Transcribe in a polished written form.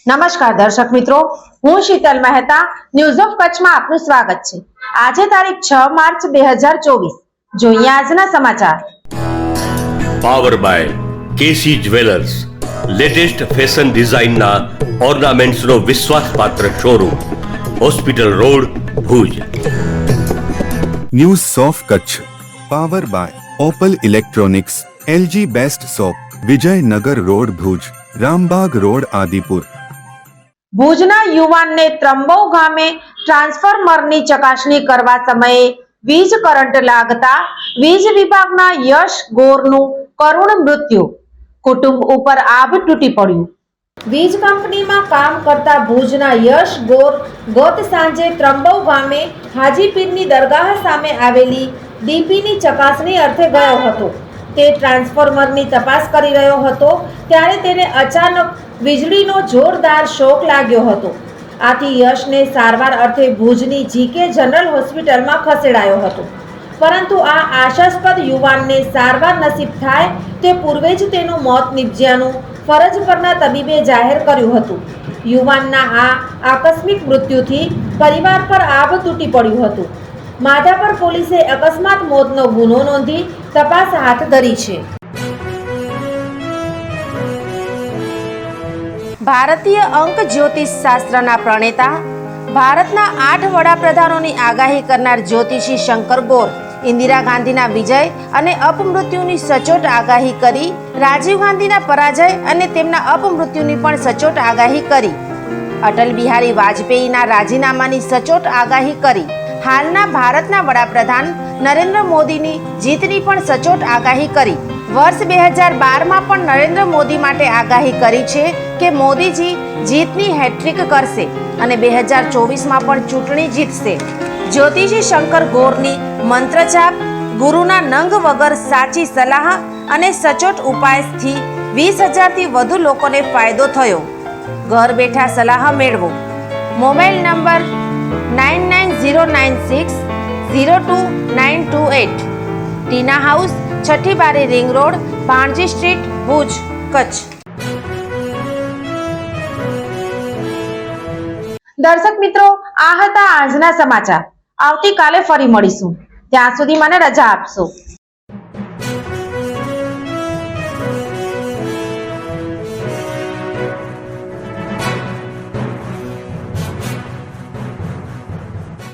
નમસ્કાર દર્શક મિત્રો, હું શીતલ મહેતા ન્યૂઝ ઓફ કચ્છમાં આપનું સ્વાગત છે। આજે તારીખ 6 માર્ચ 2024। જોઈએ આજના સમાચાર। Power by KC jewellers, latest fashion ડિઝાઇનના ઓર્નામેન્ટ્સનો વિશ્વાસપાત્ર showroom, hospital road, Bhuj. News of Kutch power by opal electronics, LG best shop, Vijaynagar road Bhuj, Rambag road Adipur. ભુજના યુવાનને ત્રંબો ગામે ટ્રાન્સફોર્મરની ચકાસણી કરવા સમયે વીજ કરંટ લાગતા વીજ વિભાગના યશ ગોરનું કરુણ મૃત્યુ। કુટુંબ ઉપર આભ તૂટી પડ્યું। વીજ કંપનીમાં કામ કરતા ભુજના યશ ગોર ગત સાંજે ત્રંબો ગામે હાજીપીરની દરગાહ સામે આવેલી ડીપીની ચકાસણી અર્થે ગયો હતો। તે ટ્રાન્સફોર્મરની તપાસ કરી રહ્યો હતો ત્યારે તેને અચાનક વીજળીનો જોરદાર શોક લાગ્યો હતો। આથી યશને સારવાર અર્થે ભુજની જીકે જનરલ હોસ્પિટલમાં ખસેડાયો હતો, પરંતુ આ આશાસ્પદ યુવાનને સારવાર નસીબ થાય તે પૂર્વે જ તેનું મોત નિપજ્યાનું ફરજ પરના તબીબે જાહેર કર્યું હતું। યુવાનના આ આકસ્મિક મૃત્યુથી પરિવાર પર આભ તૂટી પડ્યું હતું। માધાપર પોલીસે અકસ્માત મોતનો ગુનો નોંધી તપાસ હાથ ધરી છે। ભારતીય અંક જ્યોતિષ શાસ્ત્રના પ્રણેતા, ભારતના 8 વડાપ્રધાનોની આગાહી કરનાર જ્યોતિષી શંકર ગોર ઇન્દિરા ગાંધીના વિજય અને અપમૃત્યુની સચોટ આગાહી કરી, રાજીવ ગાંધીના પરાજય અને તેમના અપમૃત્યુની પણ સચોટ આગાહી કરી, અટલ બિહારી વાજપેયીના રાજીનામાની સચોટ આગાહી કરી, હાલના ભારતના વડાપ્રધાન નરેન્દ્ર મોદીની જીતની પણ સચોટ આગાહી કરી। વર્ષ 2012માં પણ નરેન્દ્ર મોદી માટે આગાહી કરી છે કે મોદીજી જીતની હેટ્રિક કરશે અને 2024માં પણ ચૂંટણી જીતશે। જ્યોતિષી શંકર ગોરની મંત્રજાપ, ગુરુના નંગ વગર સાચી સલાહ અને સચોટ ઉપાયથી 20,000થી વધુ લોકોને ફાયદો થયો। ઘર બેઠા સલાહ મેળવો। Mobile number 9909602928। ટીના હાઉસ, છઠ્ઠી બારી ring road, Bhanji street, Bhuj, Kutch. દર્શક મિત્રો, આ હતા આજના સમાચાર। આવતીકાલે ફરી મળીશું, ત્યાં સુધી મને રજા આપશો।